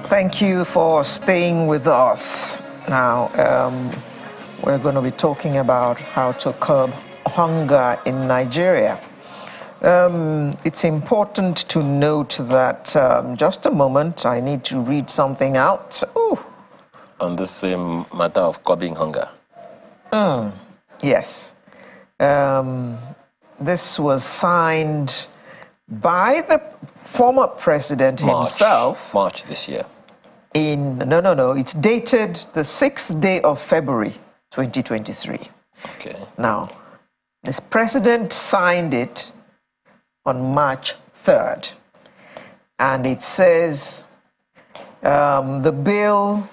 Thank you for staying with us. Now, we're going to be talking about how to curb hunger in Nigeria. It's important to note that, just a moment, I need to read something out. Ooh. On the same matter of curbing hunger. Yes. This was signed by the former president himself. March this year. No. It's dated the 6th day of February, 2023. Okay. Now, this president signed it on March 3rd. And it says the bill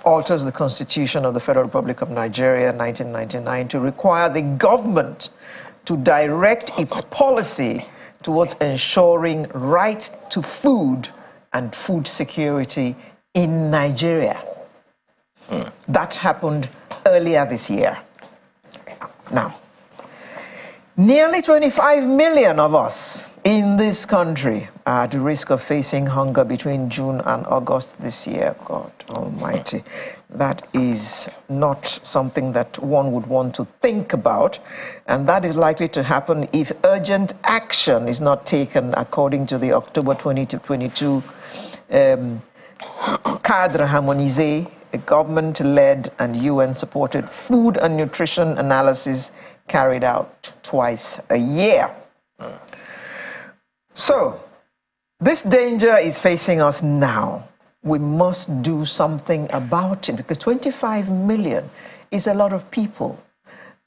alters the Constitution of the Federal Republic of Nigeria, 1999, to require the government to direct its policy towards ensuring right to food and food security in Nigeria. That happened earlier this year. Now, nearly 25 million of us in this country are at risk of facing hunger between June and August this year. God Almighty. That is not something that one would want to think about, and that is likely to happen if urgent action is not taken, according to the October 2022 Cadre Harmonisé, a government-led and UN-supported food and nutrition analysis carried out twice a year. So, this danger is facing us now. We must do something about it, because 25 million is a lot of people.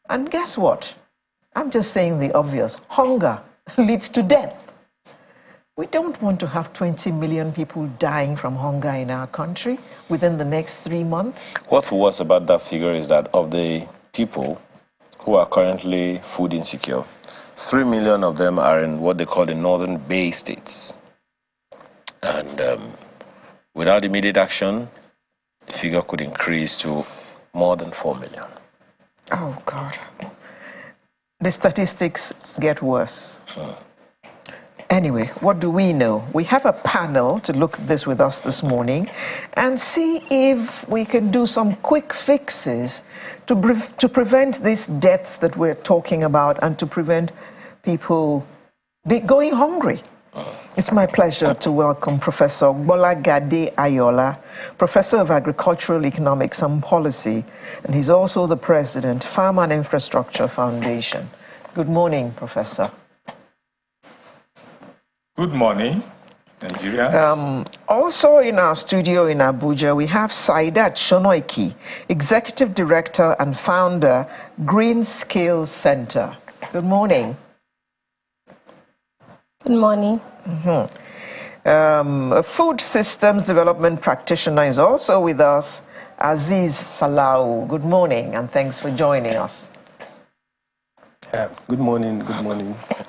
And guess what? I'm just saying the obvious. Hunger leads to death. We don't want to have 20 million people dying from hunger in our country within the next 3 months. What's worse about that figure is that of the people who are currently food insecure, 3 million of them are in what they call the Northern Bay states. And without immediate action, the figure could increase to more than 4 million. Oh, God. The statistics get worse. Anyway, what do we know? We have a panel to look at this with us this morning and see if we can do some quick fixes to prevent these deaths that we're talking about and to prevent people going hungry. It's my pleasure to welcome Professor Gbolagade Ayola, Professor of Agricultural Economics and Policy, and he's also the President, Farm and Infrastructure Foundation. Good morning, Professor. Good morning, Nigerians. Also in our studio in Abuja, we have Saidat Shonoiki, Executive Director and Founder, Green Skills Center. Good morning. Good morning. A food systems development practitioner is also with us, Aziz Salau. Good morning, and thanks for joining us. Good morning.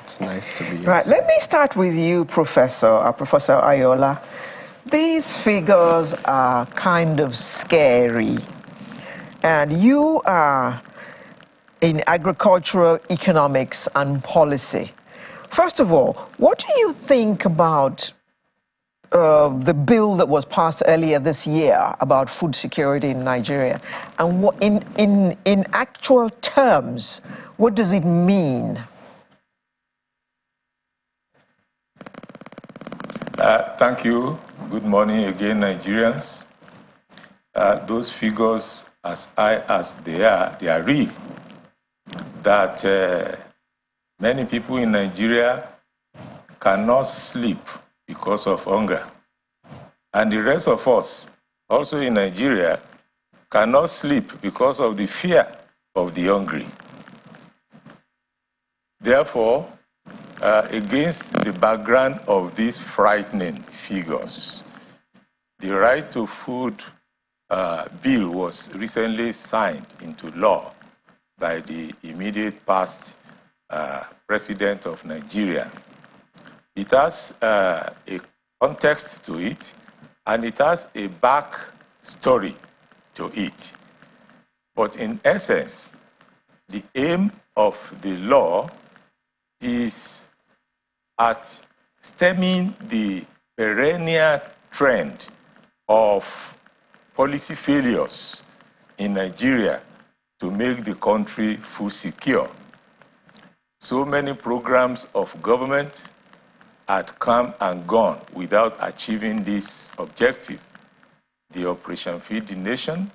It's nice to be here. Right, let me start with you, Professor Ayola. These figures are kind of scary, and you are in agricultural economics and policy. First of all, what do you think about the bill that was passed earlier this year about food security in Nigeria? And what, in actual terms, what does it mean? Thank you. Good morning again, Nigerians. Those figures, as high as they are real. That many people in Nigeria cannot sleep because of hunger. And the rest of us, also in Nigeria, cannot sleep because of the fear of the hungry. Therefore, against the background of these frightening figures, the Right to Food bill was recently signed into law by the immediate past president of Nigeria. It has a context to it, and it has a back story to it. But in essence, the aim of the law is at stemming the perennial trend of policy failures in Nigeria to make the country food secure. So many programs of government had come and gone without achieving this objective. The Operation Feed the Nation,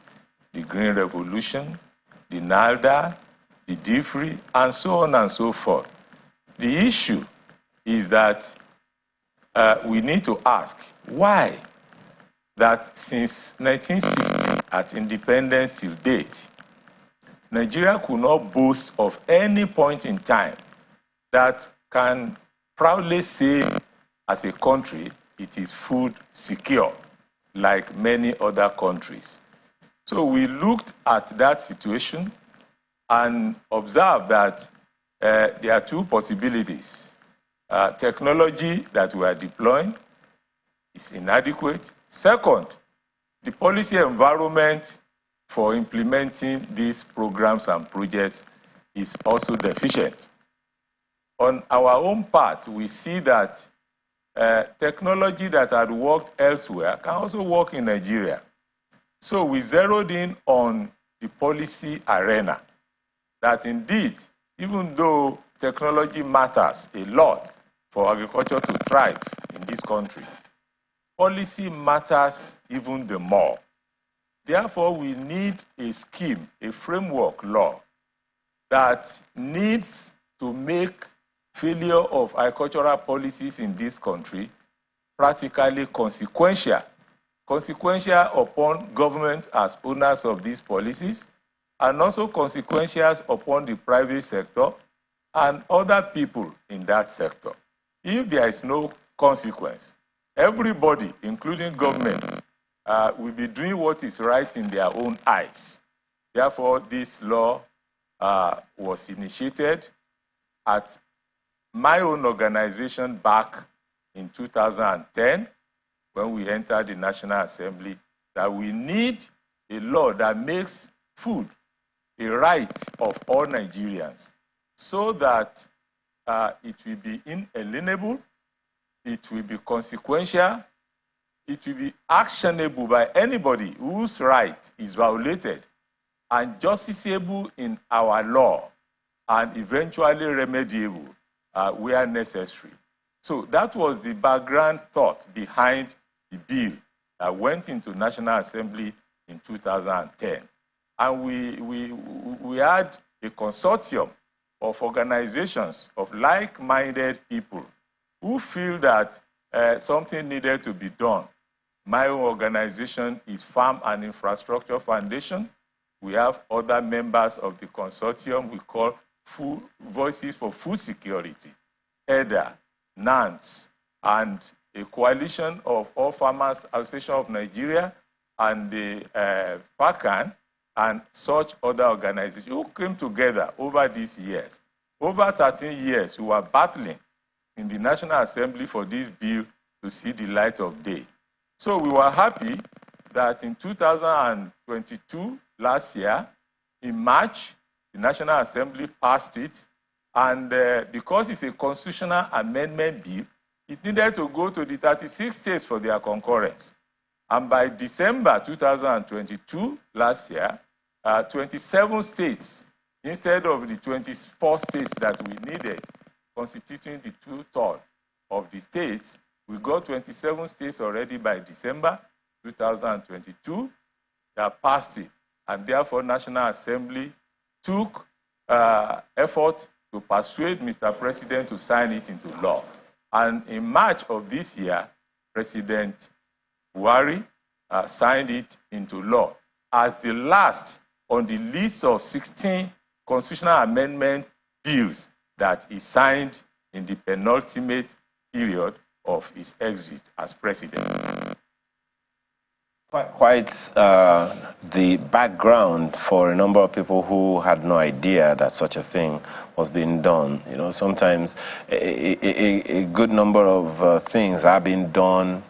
the Green Revolution, the NALDA, the DFRI, and so on and so forth. The issue is that we need to ask why that since 1960 at independence till date, Nigeria could not boast of any point in time that can proudly say as a country it is food secure like many other countries. So we looked at that situation and observed that there are two possibilities. Technology that we are deploying is inadequate. Second, the policy environment for implementing these programs and projects is also deficient. On our own part, we see that technology that had worked elsewhere can also work in Nigeria. So we zeroed in on the policy arena, that indeed, even though technology matters a lot for agriculture to thrive in this country, policy matters even the more. Therefore, we need a scheme, a framework law that needs to make failure of agricultural policies in this country practically consequential. Consequential upon government as owners of these policies, and also consequential upon the private sector and other people in that sector. If there is no consequence, everybody, including government, will be doing what is right in their own eyes. Therefore, this law was initiated at my own organization back in 2010, when we entered the National Assembly, that we need a law that makes food a right of all Nigerians, so that it will be inalienable, it will be consequential, it will be actionable by anybody whose right is violated, and justiciable in our law, and eventually remediable where necessary. So that was the background thought behind the bill that went into National Assembly in 2010. And we had a consortium of organizations of like-minded people who feel that something needed to be done. My own organization is Farm and Infrastructure Foundation. We have other members of the consortium we call Voices for Food Security, EDA, NANS, and a coalition of all Farmers Association of Nigeria and the FACAN and such other organizations who came together over these years. Over 13 years, we were battling in the National Assembly for this bill to see the light of day. So we were happy that in 2022, last year, in March, the National Assembly passed it, and because it's a constitutional amendment bill, it needed to go to the 36 states for their concurrence. And by December 2022, last year, 27 states, instead of the 24 states that we needed, constituting the 2/3 of the states, we got 27 states already by December 2022 that passed it. And therefore, National Assembly took effort to persuade Mr. President to sign it into law. And in March of this year, President Buhari signed it into law as the last on the list of 16 constitutional amendment bills that he signed in the penultimate period of his exit as president. Quite the background for a number of people who had no idea that such a thing was being done. You know, sometimes a good number of things are being done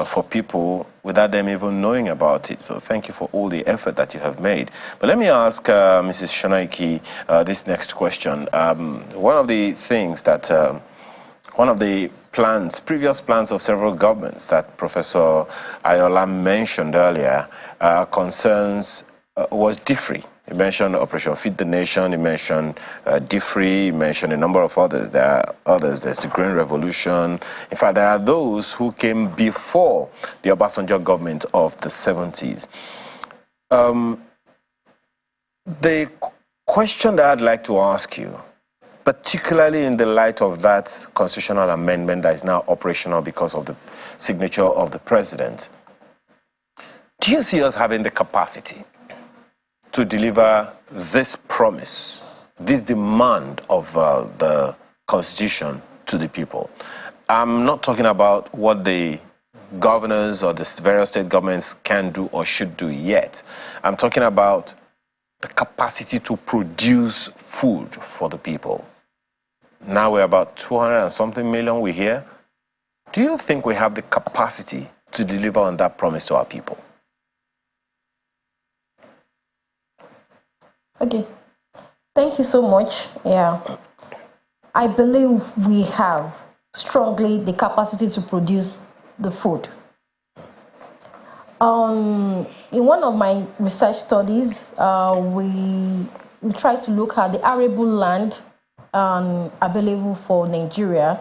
for people without them even knowing about it. So thank you for all the effort that you have made. But let me ask Mrs. Shonaiki this next question. One of the things that, one of the plans, previous plans of several governments that Professor Ayola mentioned earlier, was DFRI. He mentioned Operation Feed the Nation, he mentioned DFRI, he mentioned a number of others. There are others, there's the Green Revolution. In fact, there are those who came before the Obasanjo government of the 70s. The question that I'd like to ask you, particularly in the light of that constitutional amendment that is now operational because of the signature of the president, do you see us having the capacity to deliver this promise, this demand of the Constitution to the people? I'm not talking about what the governors or the various state governments can do or should do yet. I'm talking about the capacity to produce food for the people. Now we're about 200 and something million we're here. Do you think we have the capacity to deliver on that promise to our people? Okay, thank you so much. Yeah, I believe we have strongly the capacity to produce the food. In one of my research studies, we tried to look at the arable land available for Nigeria,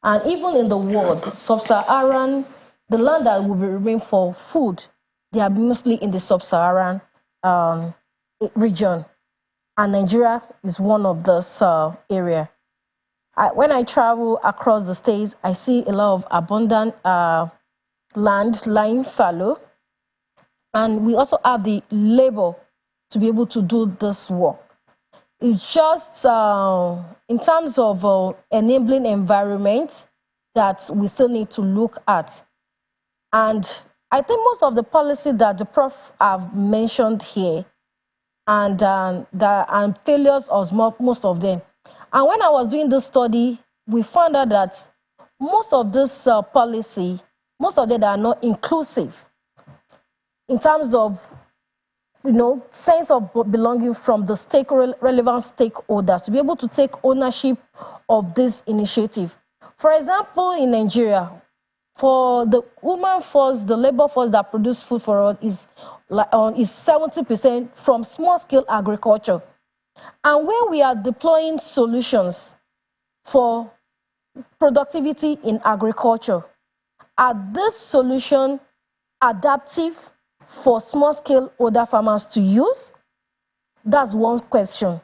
and even in the world, sub-Saharan, the land that will be remain for food, they are mostly in the sub-Saharan region, and Nigeria is one of those area. When I travel across the states, I see a lot of abundant land lying fallow, and we also have the labor to be able to do this work. It's just in terms of enabling environment that we still need to look at. And I think most of the policy that the Prof have mentioned here, and failures of most of them. And when I was doing this study, we found out that most of this policy, most of them are not inclusive in terms of, sense of belonging from the relevant stakeholders to be able to take ownership of this initiative. For example, in Nigeria, for the woman force, the labor force that produce food for us is 70% from small-scale agriculture. And when we are deploying solutions for productivity in agriculture, are this solution adaptive for small-scale older farmers to use? That's one question.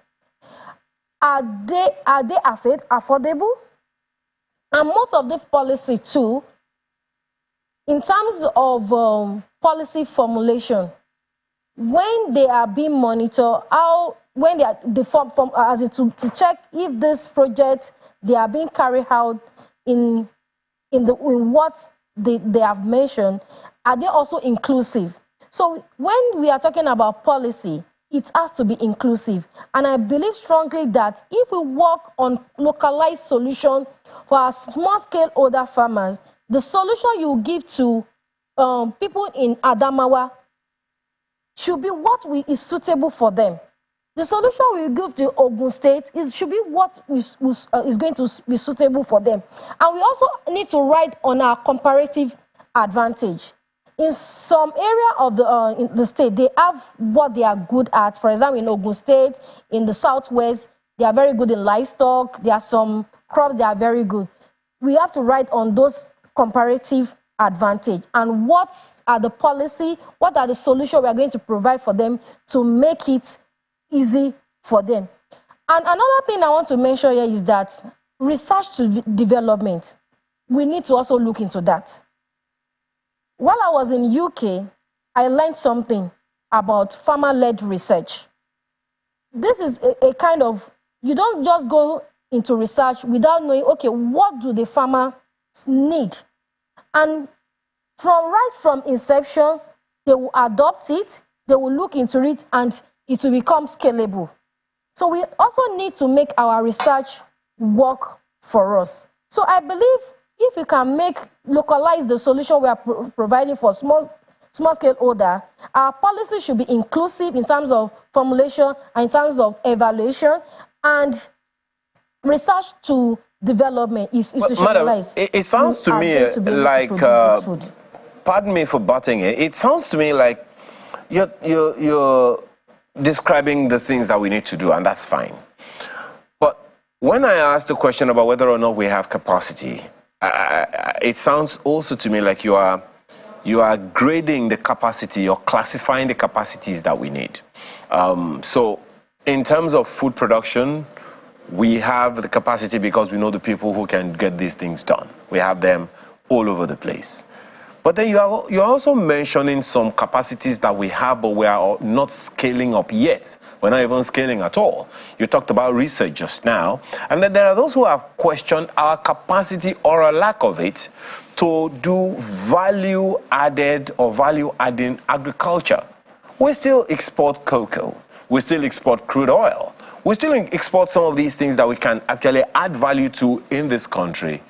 Are they affordable? And most of this policy too, in terms of policy formulation, when they are being monitored, when they are to check if this project they are being carried out in what they have mentioned, are they also inclusive? So when we are talking about policy, it has to be inclusive. And I believe strongly that if we work on localized solution for our small-scale older farmers, the solution you give to people in Adamawa should be what is suitable for them. The solution we give to Ogun State should be what is going to be suitable for them. And we also need to ride on our comparative advantage. In some area of in the state, they have what they are good at. For example, in Ogun State, in the southwest, they are very good in livestock. There are some crops that are very good. We have to ride on those comparative advantage. And what are the policy, what are the solutions we are going to provide for them to make it easy for them? And another thing I want to mention here is that research to development, we need to also look into that. While I was in UK, I learned something about farmer-led research. This is a kind of, you don't just go into research without knowing, okay, what do the farmers need? And right from inception, they will adopt it, they will look into it, and it will become scalable. So we also need to make our research work for us. So I believe if we can localize the solution we are providing for small-scale order, our policy should be inclusive in terms of formulation and in terms of evaluation, and research to development is institutionalized. Madam, it sounds to me like, pardon me for butting it sounds to me like you're describing the things that we need to do, and that's fine. But when I asked the question about whether or not we have capacity, it sounds also to me like you are grading the capacity or classifying the capacities that we need. So in terms of food production, we have the capacity because we know the people who can get these things done. We have them all over the place. But then you're also mentioning some capacities that we have, but we are not scaling up yet. We're not even scaling at all. You talked about research just now. And then there are those who have questioned our capacity or a lack of it to do value-added or value-adding agriculture. We still export cocoa. We still export crude oil. We still export some of these things that we can actually add value to in this country.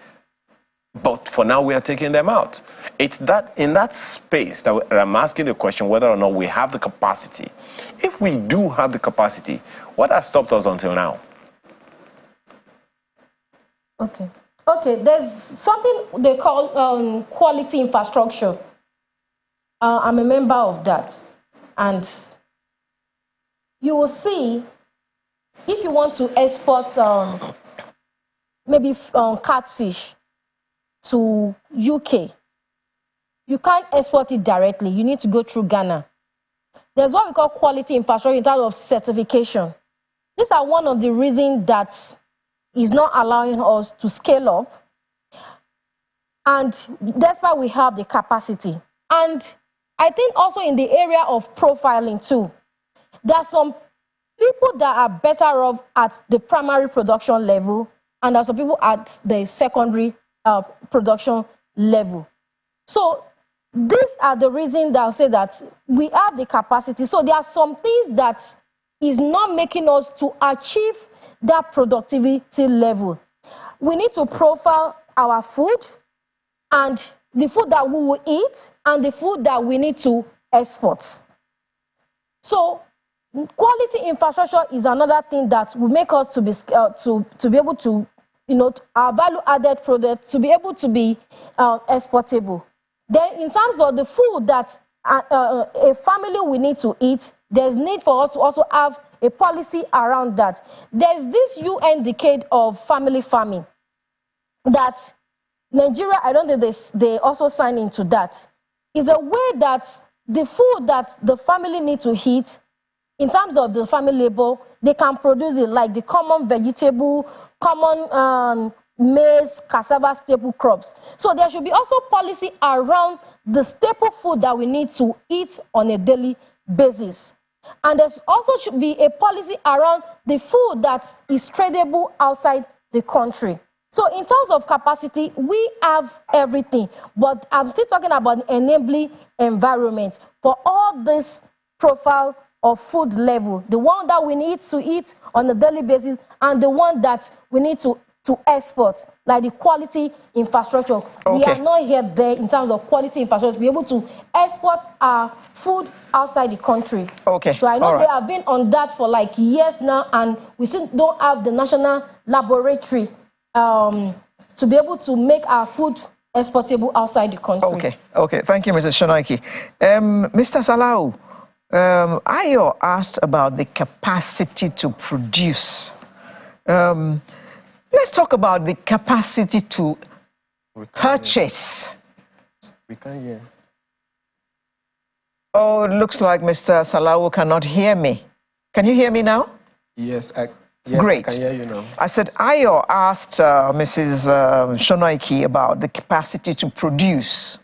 But for now, we are taking them out. It's that in that space that I'm asking the question whether or not we have the capacity. If we do have the capacity, what has stopped us until now? Okay. There's something they call quality infrastructure. I'm a member of that. And you will see, if you want to export maybe catfish to UK, you can't export it directly. You need to go through Ghana. There's what we call quality infrastructure in terms of certification. These are one of the reasons that is not allowing us to scale up. And that's why we have the capacity. And I think also in the area of profiling too, there are some people that are better off at the primary production level, and there are some people at the secondary production level. So these are the reasons that I'll say that we have the capacity. So there are some things that is not making us to achieve that productivity level. We need to profile our food and the food that we will eat and the food that we need to export. So quality infrastructure is another thing that will make us to be able to, our value-added product to be able to be exportable. Then in terms of the food that a family will need to eat, there's need for us to also have a policy around that. There's this UN decade of family farming that Nigeria, I don't think they also sign into that. Is a way that the food that the family need to eat, in terms of the family labor, they can produce it, like the common vegetable, common maize, cassava staple crops. So there should be also policy around the staple food that we need to eat on a daily basis. And there also should be a policy around the food that is tradable outside the country. So in terms of capacity, we have everything, but I'm still talking about enabling environment for all this profile of food level, the one that we need to eat on a daily basis and the one that we need to export, like the quality infrastructure. Okay. We are not yet there in terms of quality infrastructure to be able to export our food outside the country. Okay. So I know they have been on that for like years now, and we still don't have the national laboratory to be able to make our food exportable outside the country. Okay. Thank you, Mrs. Shonoike. Mr. Salau, Ayo asked about the capacity to produce. Let's talk about the capacity to purchase. We can't hear. Oh, it looks like Mr. Salau cannot hear me. Can you hear me now? Yes, Great. I can hear you now. I said, Ayo asked Mrs. Shonoike about the capacity to produce.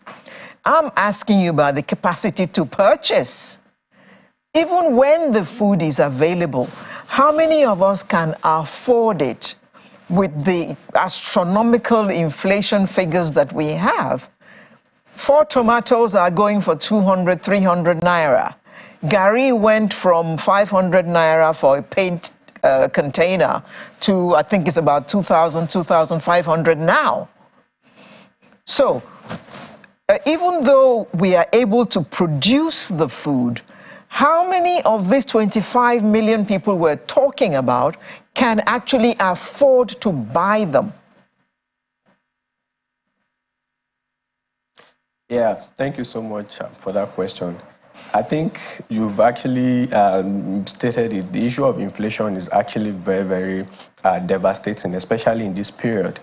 I'm asking you about the capacity to purchase. Even when the food is available, how many of us can afford it with the astronomical inflation figures that we have? 4 tomatoes are going for 200, 300 naira. Gari went from 500 naira for a paint container to, I think it's about 2,000, 2,500 now. So even though we are able to produce the food, how many of these 25 million people we're talking about can actually afford to buy them? Yeah, thank you so much for that question. I think you've actually stated it. The issue of inflation is actually very, very devastating, especially in this period.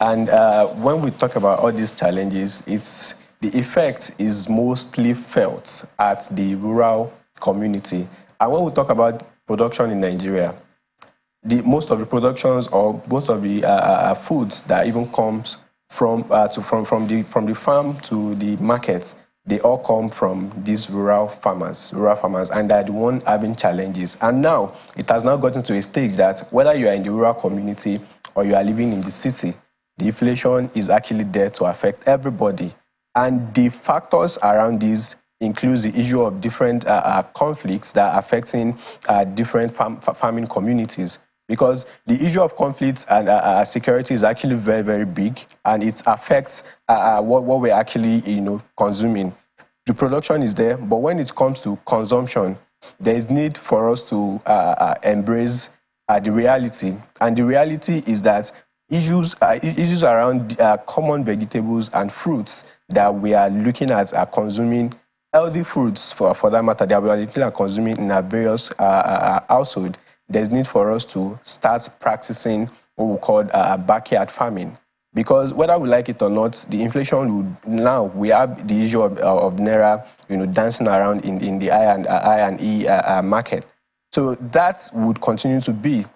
And when we talk about all these challenges, the effect is mostly felt at the rural community. And when we talk about production in Nigeria, most of the productions or most of the foods that even comes from from the farm to the market, they all come from these rural farmers, and they're the one having challenges. And now it has now gotten to a stage that whether you are in the rural community or you are living in the city, the inflation is actually there to affect everybody. And the factors around this includes the issue of different conflicts that are affecting different farming communities. Because the issue of conflicts and security is actually very, very big, and it affects what we're actually, consuming. The production is there, but when it comes to consumption, there is need for us to embrace the reality. And the reality is that issues around common vegetables and fruits that we are looking at are consuming, healthy fruits for that matter, that we are looking at consuming in our various households. There's need for us to start practicing what we call backyard farming. Because whether we like it or not, the inflation would, now we have the issue of Naira, dancing around in the I&E market. So that would continue to be.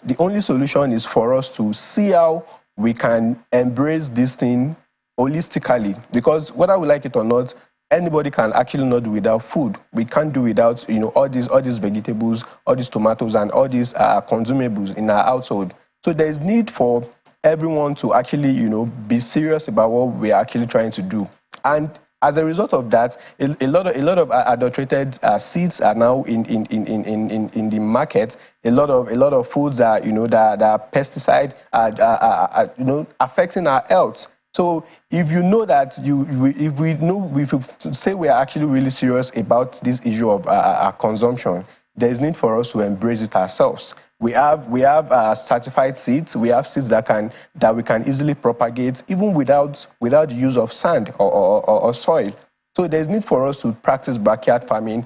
The only solution is for us to see how we can embrace this thing holistically. Because whether we like it or not, anybody can actually not do without food. We can't do without, all these vegetables, all these tomatoes, and all these consumables in our household. So there's need for everyone to actually, be serious about what we're actually trying to do. And as a result of that, a lot of adulterated seeds are now in the market. A lot of foods that that are pesticide affecting our health. So if you know that if we say we are actually really serious about this issue of consumption, there is need for us to embrace it ourselves. We have certified seeds. We have seeds that we can easily propagate, even without the use of sand or soil. So there's need for us to practice backyard farming,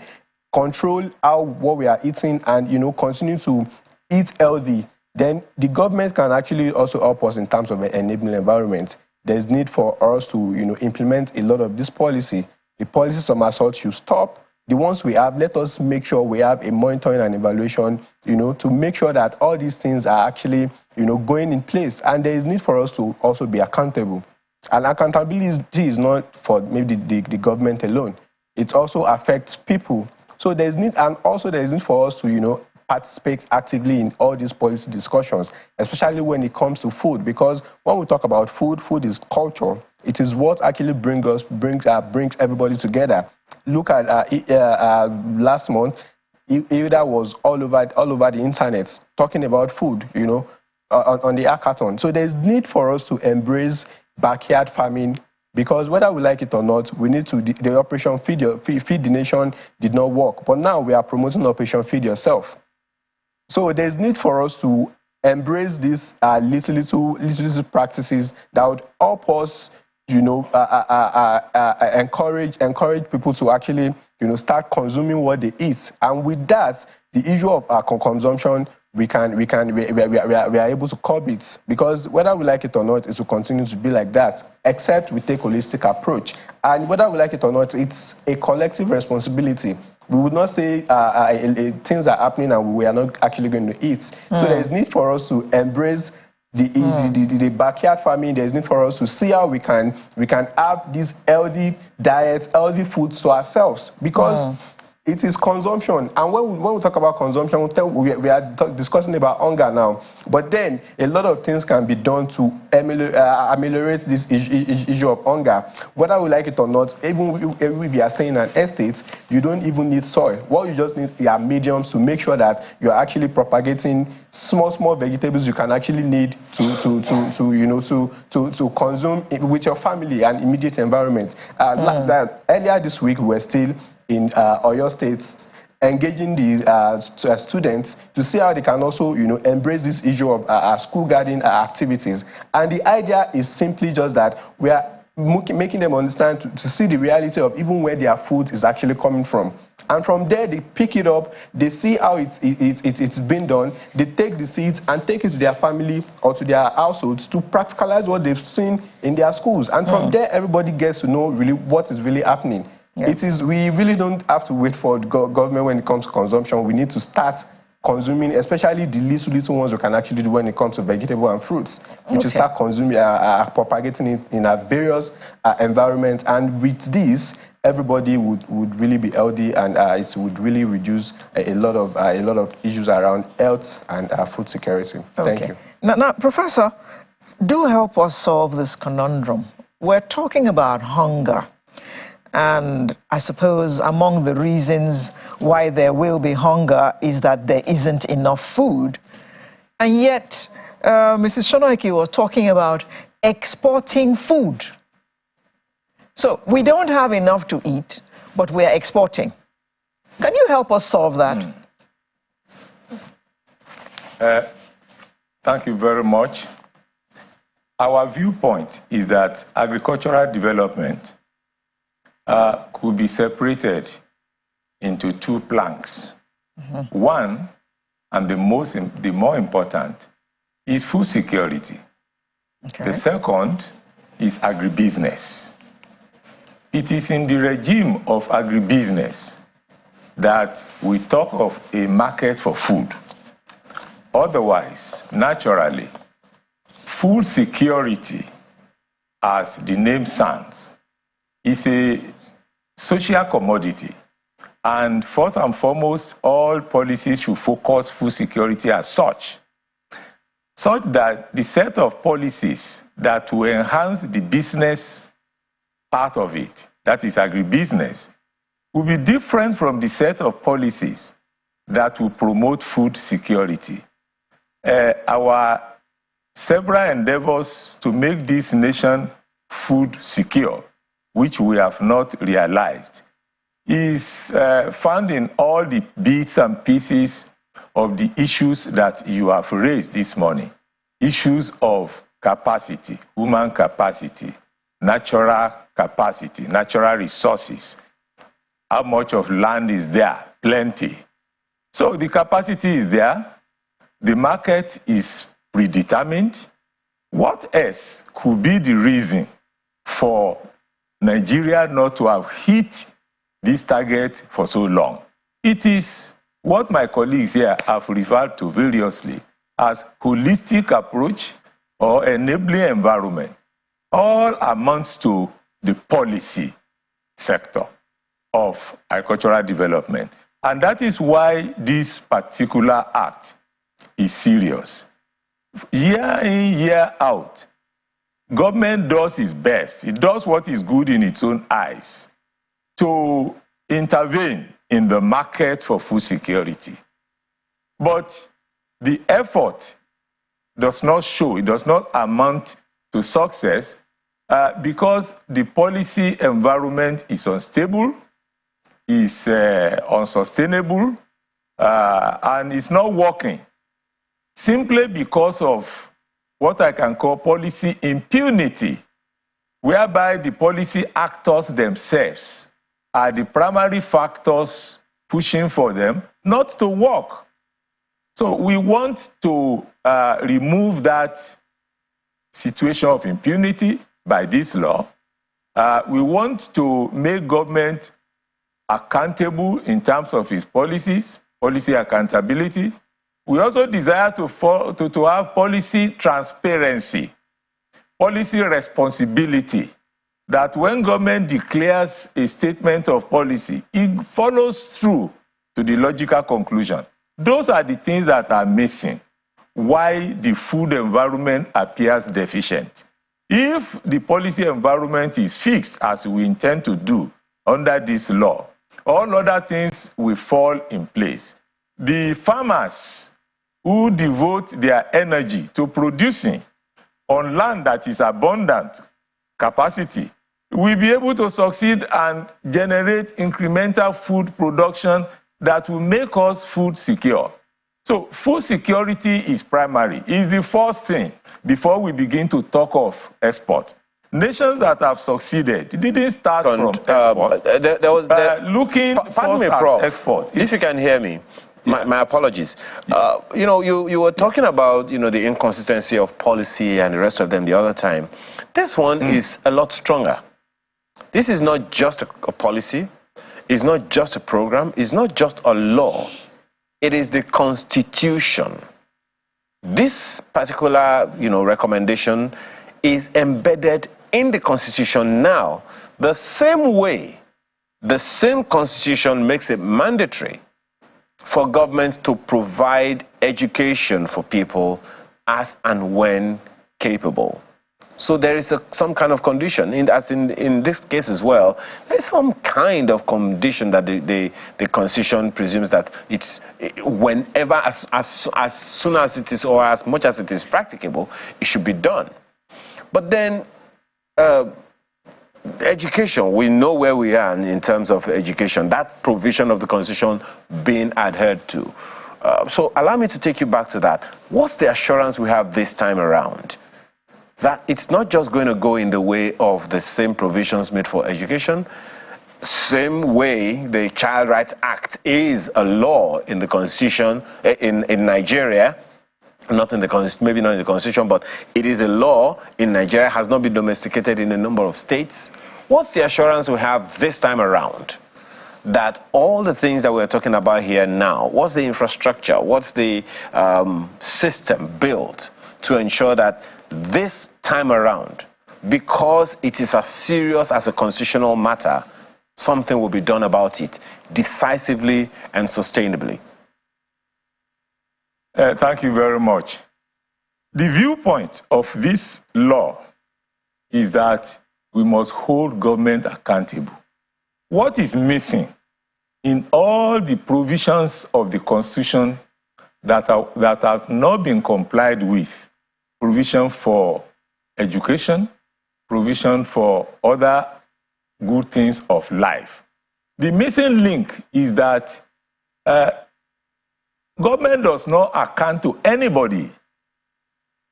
control what we are eating, and continue to eat healthy. Then the government can actually also help us in terms of an enabling environment. There's need for us to implement a lot of this policy. The policies of assault should stop. The ones we have, let us make sure we have a monitoring and evaluation, to make sure that all these things are actually, going in place. And there is need for us to also be accountable. And accountability is not for maybe the government alone. It also affects people. So there's need, and also there is need for us to, participate actively in all these policy discussions, especially when it comes to food. Because when we talk about food, food is culture. It is what actually brings everybody together. Look at last month, Ida was all over the internet talking about food, on the hackathon. So there's need for us to embrace backyard farming, because whether we like it or not, we need to. The Operation Feed the Nation did not work, but now we are promoting Operation Feed Yourself. So there's need for us to embrace these little practices that would help us, encourage people to actually, start consuming what they eat. And with that, the issue of consumption, we are able to curb it. Because whether we like it or not, it will continue to be like that, except we take a holistic approach. And whether we like it or not, it's a collective responsibility. We would not say things are happening and we are not actually going to eat. So there is need for us to embrace the backyard farming. There is need for us to see how we can have these healthy diets, healthy foods to ourselves, because it is consumption. And when we talk about consumption, we are discussing about hunger now. But then a lot of things can be done to ameliorate this issue of hunger. Whether we like it or not, even if you are staying in an estate, you don't even need soil. What you just need are mediums to make sure that you're actually propagating small vegetables you can actually need to consume with your family and immediate environment. Earlier this week, we were still in Oyo State, engaging the students to see how they can also, embrace this issue of school garden activities. And the idea is simply just that we are making them understand to see the reality of even where their food is actually coming from. And from there, they pick it up, they see how it's been done, they take the seeds and take it to their family or to their households to practicalize what they've seen in their schools. And from there, everybody gets to know really what is really happening. Yeah. We really don't have to wait for the government when it comes to consumption. We need to start consuming, especially the little ones we can actually do when it comes to vegetable and fruits. We should start consuming, propagating it in our various environments. And with this, everybody would really be healthy, and it would really reduce a lot of issues around health and food security. Thank you. Now, Professor, do help us solve this conundrum. We're talking about hunger, and I suppose among the reasons why there will be hunger is that there isn't enough food, and yet Mrs. Shonoike was talking about exporting food. So we don't have enough to eat, but we're exporting. Can you help us solve that? Thank you very much. Our viewpoint is that agricultural development could be separated into two planks. One, and the more important, is food security. The second is agribusiness. It is in the regime of agribusiness that we talk of a market for food. Otherwise, naturally, food security, as the name sounds, is a social commodity. And first and foremost, all policies should focus food security as such that the set of policies that will enhance the business part of it, that is agribusiness, will be different from the set of policies that will promote food security. Our several endeavors to make this nation food secure, which we have not realized, is found in all the bits and pieces of the issues that you have raised this morning. Issues of capacity, human capacity, natural capacity, natural resources. How much of land is there? Plenty. So the capacity is there. The market is predetermined. What else could be the reason for Nigeria not to have hit this target for so long? It is what my colleagues here have referred to variously as holistic approach or enabling environment. All amounts to the policy sector of agricultural development. And that is why this particular act is serious. Year in, year out, government does its best. It does what is good in its own eyes to intervene in the market for food security. But the effort does not show, it does not amount to success because the policy environment is unstable, is unsustainable, and is not working simply because of what I can call policy impunity, whereby the policy actors themselves are the primary factors pushing for them not to work. So we want to remove that situation of impunity by this law. We want to make government accountable in terms of its policies, policy accountability. We also desire to have policy transparency, policy responsibility, that when government declares a statement of policy, it follows through to the logical conclusion. Those are the things that are missing, why the food environment appears deficient. If the policy environment is fixed, as we intend to do under this law, all other things will fall in place. The farmers who devote their energy to producing on land that is abundant capacity will be able to succeed and generate incremental food production that will make us food secure. So food security is primary. It's the first thing before we begin to talk of export. Nations that have succeeded didn't start from export. There was looking pardon me, first Prof. at export. If you can hear me, my apologies. You know, you were talking about, you know, the inconsistency of policy and the rest of them the other time. This one is a lot stronger. This is not just a policy. It's not just a program. It's not just a law. It is the Constitution. This particular, you know, recommendation is embedded in the Constitution now. The same way the same Constitution makes it mandatory for governments to provide education for people as and when capable. So there is some kind of condition, as in this case as well, there's some kind of condition that the Constitution presumes that it's whenever, as soon as it is, or as much as it is practicable, it should be done. But then education, we know where we are in terms of education, that provision of the Constitution being adhered to. So allow me to take you back to that. What's the assurance we have this time around that it's not just going to go in the way of the same provisions made for education, same way the Child Rights Act is a law in the Constitution in Nigeria, not in the maybe not in the Constitution, but it is a law in Nigeria, has not been domesticated in a number of states. What's the assurance we have this time around that all the things that we're talking about here now, what's the infrastructure, what's the system built to ensure that this time around, because it is as serious as a constitutional matter, something will be done about it decisively and sustainably? Thank you very much. The viewpoint of this law is that we must hold government accountable. What is missing in all the provisions of the Constitution that have not been complied with? Provision for education, provision for other good things of life. The missing link is that government does not account to anybody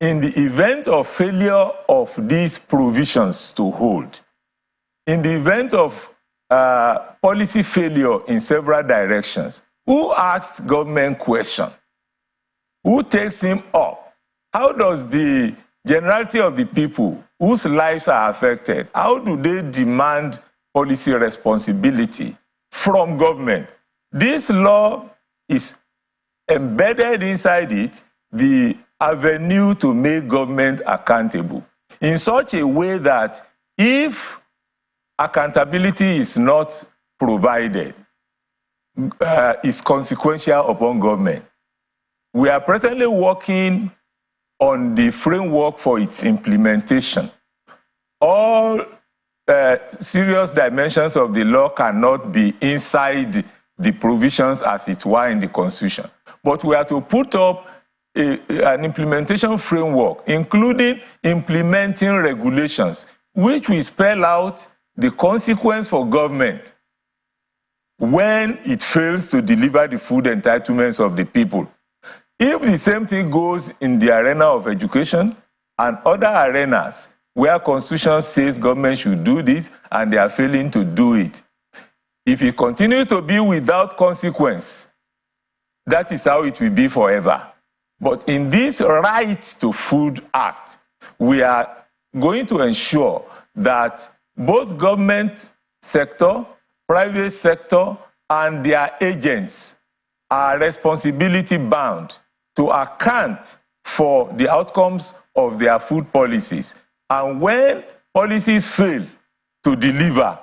in the event of failure of these provisions to hold. In the event of policy failure in several directions, who asks government question? Who takes him up? How does the generality of the people whose lives are affected, how do they demand policy responsibility from government? This law is embedded inside it the avenue to make government accountable in such a way that if accountability is not provided, is consequential upon government. We are presently working on the framework for its implementation. All serious dimensions of the law cannot be inside the provisions as it were in the Constitution. But we are to put up an implementation framework, including implementing regulations, which will spell out the consequence for government when it fails to deliver the food entitlements of the people. If the same thing goes in the arena of education and other arenas where Constitution says government should do this and they are failing to do it, if it continues to be without consequence, that is how it will be forever. But in this Right to Food Act, we are going to ensure that both government sector, private sector, and their agents are responsibility bound to account for the outcomes of their food policies. And when policies fail to deliver,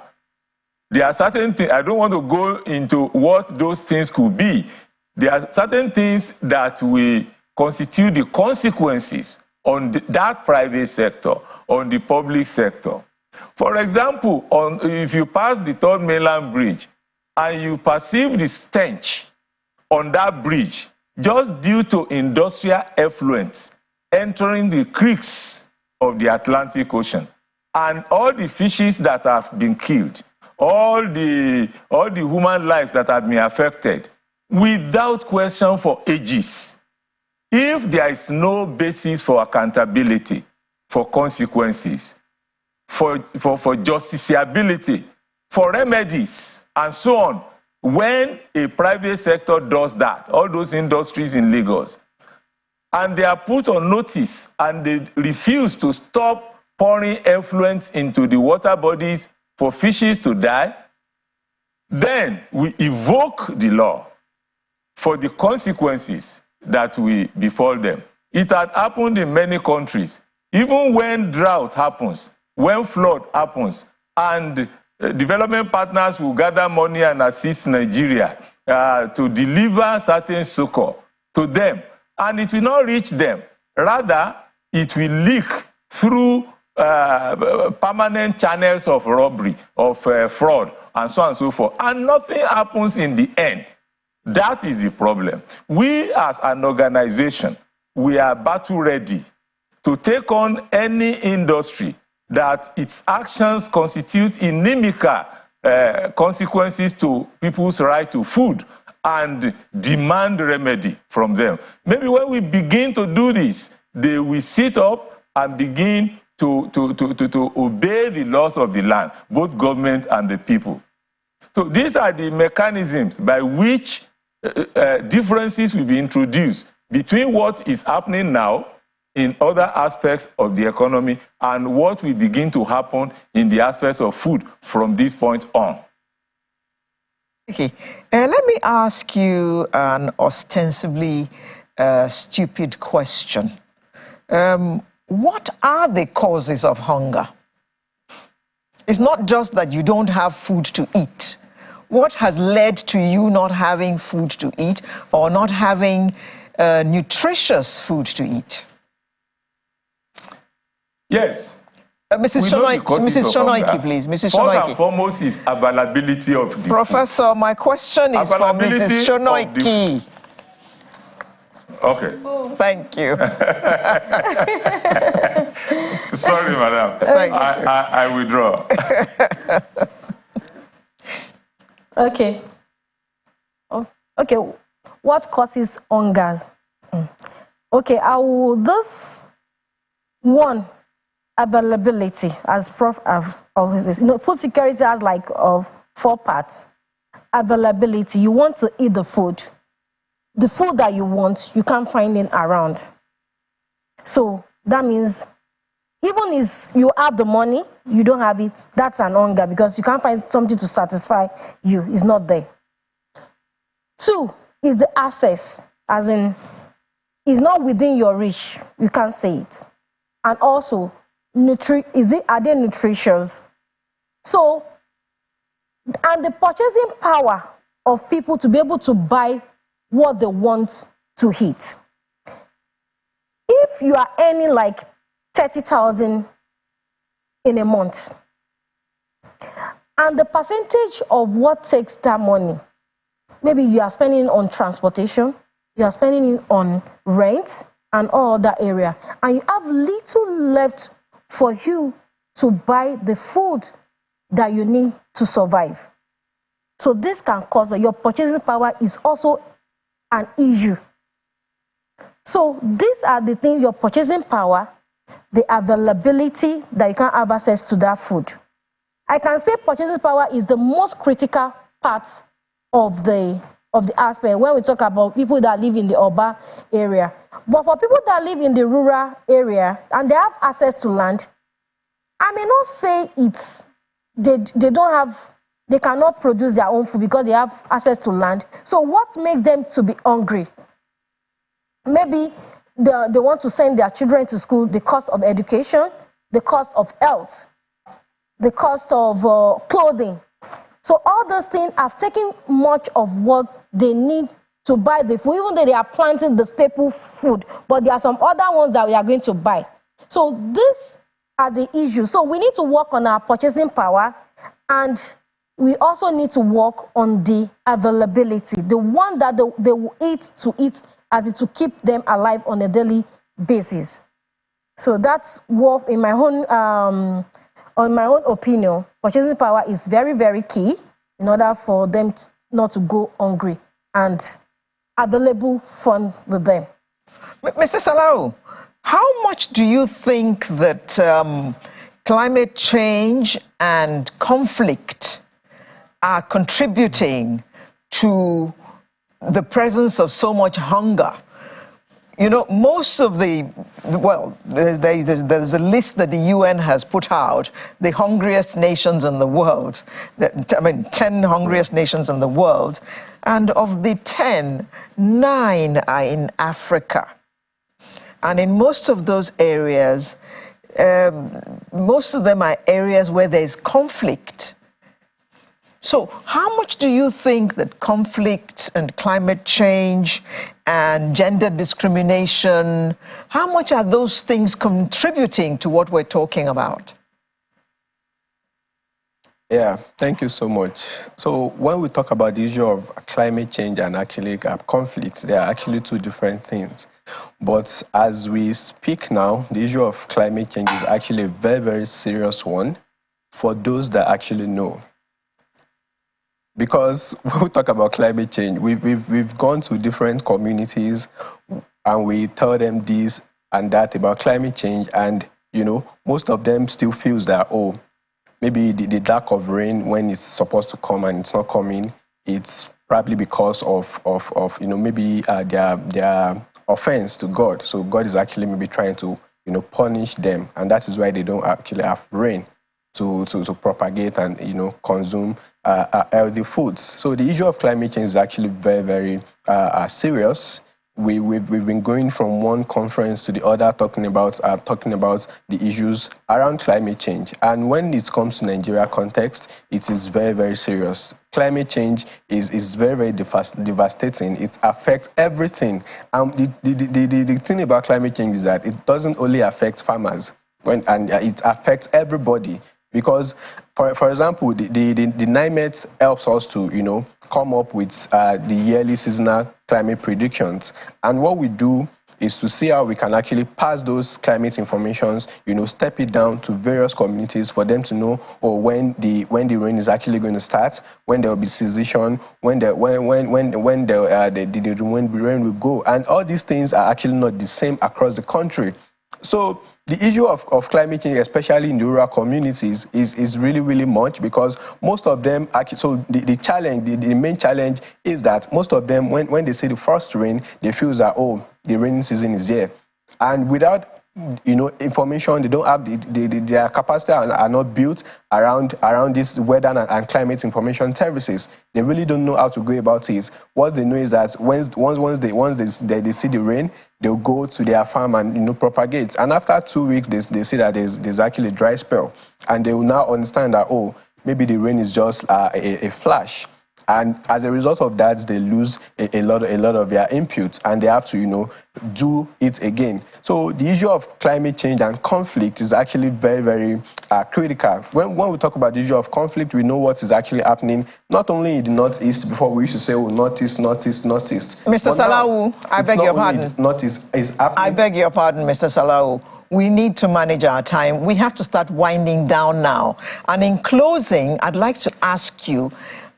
there are certain things, I don't want to go into what those things could be. There are certain things that will constitute the consequences on that private sector, on the public sector. For example, if you pass the Third Mainland Bridge and you perceive the stench on that bridge just due to industrial effluents entering the creeks of the Atlantic Ocean, and all the fishes that have been killed, all the human lives that have been affected, without question for ages, if there is no basis for accountability, for consequences, for justiciability, for remedies, and so on. When a private sector does that, all those industries in Lagos, and they are put on notice and they refuse to stop pouring effluents into the water bodies for fishes to die, then we evoke the law for the consequences that will befall them. It had happened in many countries. Even when drought happens, when flood happens, and development partners will gather money and assist Nigeria to deliver certain succor to them, and it will not reach them. Rather, it will leak through permanent channels of robbery, of fraud, and so on and so forth. And nothing happens in the end. That is the problem. We as an organization, we are battle ready to take on any industry that its actions constitute inimical consequences to people's right to food, and demand remedy from them. Maybe when we begin to do this, they will sit up and begin to obey the laws of the land, both government and the people. So these are the mechanisms by which differences will be introduced between what is happening now in other aspects of the economy and what will begin to happen in the aspects of food from this point on. Okay, let me ask you an ostensibly stupid question. What are the causes of hunger? It's not just that you don't have food to eat. What has led to you not having food to eat or not having nutritious food to eat? Yes. Mrs. Shonoiki, please. Mrs. Shonoiki. First and foremost is availability of the Professor, my question is for Mrs. Shonoiki. Okay. Thank you. Sorry, madam. I withdraw. Okay. Okay. What causes hunger? Okay, this one, availability, as Prof always says. Food security has like 4 parts. Availability, you want to eat the food. The food that you want, you can't find it around. So that means even if you have the money, you don't have it, that's an hunger because you can't find something to satisfy you. It's not there. 2 is the access, as in it's not within your reach. You can't say it. And also, are they nutritious? So, and the purchasing power of people to be able to buy what they want to eat. If you are earning like 30,000 in a month, and the percentage of what takes that money, maybe you are spending on transportation, you are spending on rent and all other area, and you have little left for you to buy the food that you need to survive. So this can cause your purchasing power is also an issue. So these are the things: your purchasing power, the availability that you can have access to that food. I can say purchasing power is the most critical part of the aspect when we talk about people that live in the urban area. But for people that live in the rural area and they have access to land, I may not say they cannot produce their own food because they have access to land. So what makes them to be hungry? Maybe they want to send their children to school, the cost of education, the cost of health, the cost of clothing. So all those things have taken much of what they need to buy the food, even though they are planting the staple food, but there are some other ones that we are going to buy. So these are the issues. So we need to work on our purchasing power, and we also need to work on the availability, the one that they will eat as to keep them alive on a daily basis. So that's what, in my own opinion, purchasing power is very, very key in order for them not to go hungry, and available fund with them. Mr. Salau, how much do you think that climate change and conflict are contributing to the presence of so much hunger. You know, most of there's a list that the UN has put out, the hungriest nations in the world, 10 hungriest nations in the world, and of the 10, 9 are in Africa. And in most of those areas, most of them are areas where there's conflict. So how much do you think that conflict and climate change and gender discrimination, how much are those things contributing to what we're talking about? Yeah, thank you so much. So when we talk about the issue of climate change and actually conflicts, they are actually two different things. But as we speak now, the issue of climate change is actually a very, very serious one for those that actually know. Because when we talk about climate change, we've gone to different communities and we tell them this and that about climate change, and most of them still feels that, oh, maybe the lack of rain when it's supposed to come and it's not coming, it's probably because of maybe their offense to God. So God is actually maybe trying to punish them, and that is why they don't actually have rain to propagate and consume healthy foods. So the issue of climate change is actually very, very serious. We've been going from one conference to the other talking about the issues around climate change. And when it comes to Nigeria context, it is very, very serious. Climate change is very, very devastating. It affects everything. The thing about climate change is that it doesn't only affect farmers, and it affects everybody. Because, for example, the NIMET helps us to, come up with the yearly seasonal climate predictions. And what we do is to see how we can actually pass those climate informations, step it down to various communities for them to know when the rain is actually going to start, when there will be cessation, when the rain will go. And all these things are actually not the same across the country. So the issue of climate change, especially in the rural communities, is really, really much, because most of them actually, so the main challenge is that most of them, when they see the first rain, they feel that, oh, the rainy season is here. And without information, they don't have their capacity are not built around this weather and climate information services. They really don't know how to go about it. What they know is that once they see the rain, they'll go to their farm and propagate. And after 2 weeks, they see that there's actually a dry spell, and they will now understand that, oh, maybe the rain is just a flash. And as a result of that, they lose a lot of their inputs, and they have to, do it again. So the issue of climate change and conflict is actually very, very critical. When we talk about the issue of conflict, we know what is actually happening, not only in the Northeast. Before, we used to say, oh, Northeast. Mr. Salawu, I beg your pardon. Northeast is happening. I beg your pardon, Mr. Salawu. We need to manage our time. We have to start winding down now. And in closing, I'd like to ask you,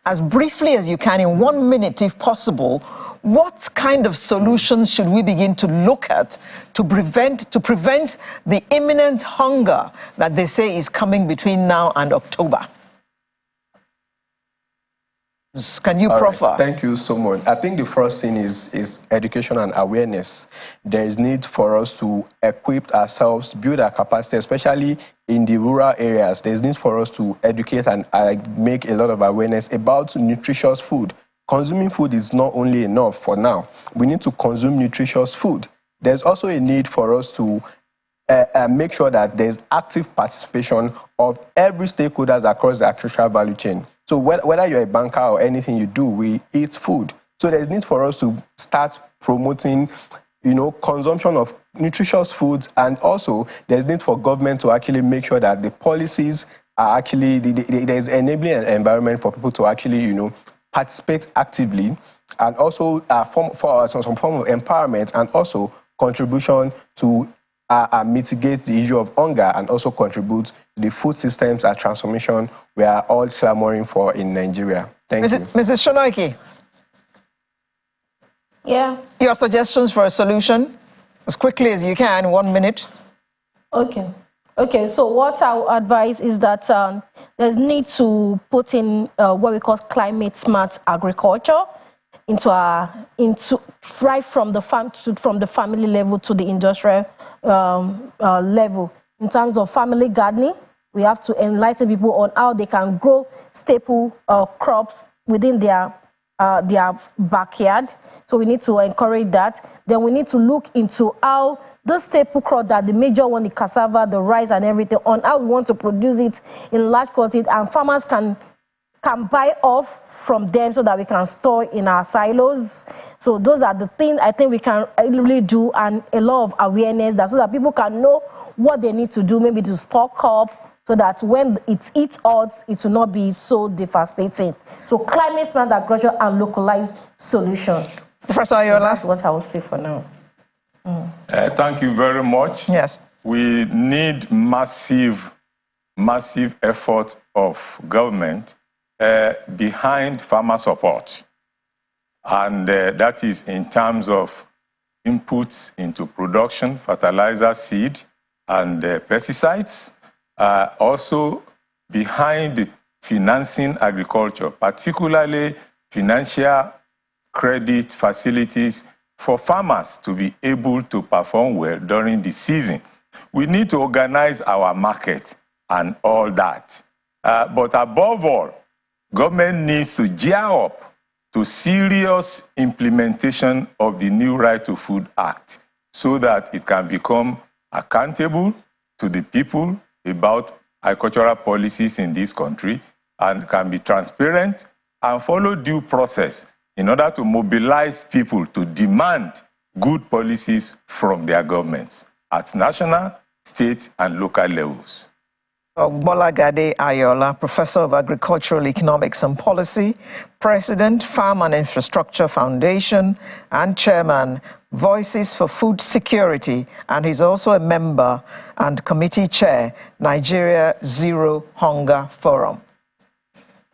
as briefly as you can, in 1 minute, if possible, what kind of solutions should we begin to look at to prevent the imminent hunger that they say is coming between now and October? Can you proffer? Right. Thank you so much. I think the first thing is education and awareness. There is need for us to equip ourselves, build our capacity, especially in the rural areas. There's need for us to educate and make a lot of awareness about nutritious food. Consuming food is not only enough for now. We need to consume nutritious food. There's also a need for us to make sure that there's active participation of every stakeholders across the agricultural value chain. So whether you're a banker or anything you do, we eat food. So there's need for us to start promoting, consumption of nutritious foods, and also there's need for government to actually make sure that the policies are actually, there's enabling an environment for people to actually, participate actively, and also for some form of empowerment, and also contribution to mitigate the issue of hunger, and also contribute to the food systems and transformation we are all clamoring for in Nigeria. Thank you. Mrs. Shonoike. Yeah. Your suggestions for a solution, as quickly as you can, 1 minute. Okay. Okay, so what I would advise is that there's need to put in what we call climate smart agriculture into right from the family level to the industrial level. In terms of family gardening, we have to enlighten people on how they can grow staple crops within their backyard. So we need to encourage that. Then we need to look into how the staple crop, that the major one, the cassava, the rice and everything, on how we want to produce it in large quantity, and farmers can buy off from them so that we can store in our silos. So those are the things I think we can really do, and a lot of awareness so that people can know what they need to do, maybe to stock up, so that when it hits us, it will not be so devastating. So climate smart agriculture and localized solution. Professor Ayola. So that's what I will say for now. Thank you very much. Yes. We need massive effort of government behind farmer support. And that is in terms of inputs into production, fertilizer, seed, and pesticides. Also behind financing agriculture, particularly financial credit facilities for farmers to be able to perform well during the season. We need to organize our market and all that. But above all, government needs to gear up to serious implementation of the new Right to Food Act so that it can become accountable to the people about agricultural policies in this country and can be transparent and follow due process in order to mobilize people to demand good policies from their governments at national, state, and local levels. Ogbolagade Ayola, Professor of Agricultural Economics and Policy, President, Farm and Infrastructure Foundation, and Chairman, Voices for Food Security, and he's also a member and committee chair, Nigeria Zero Hunger Forum.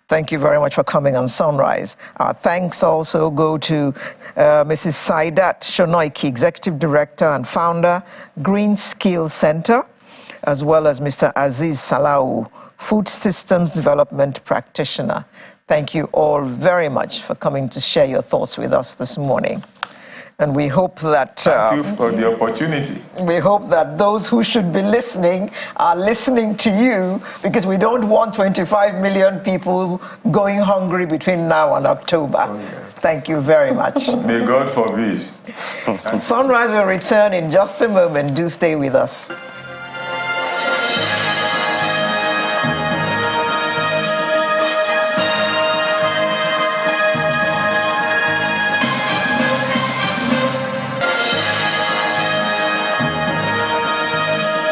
Thank you very much for coming on Sunrise. Our thanks also go to Mrs. Saidat Shonoiki, Executive Director and Founder, Green Skills Center, as well as Mr. Aziz Salau, Food Systems Development Practitioner. Thank you all very much for coming to share your thoughts with us this morning. And we hope that... Thank you for the opportunity. We hope that those who should be listening are listening to you, because we don't want 25 million people going hungry between now and October. Oh, yeah. Thank you very much. May God forbid. Sunrise will return in just a moment. Do stay with us.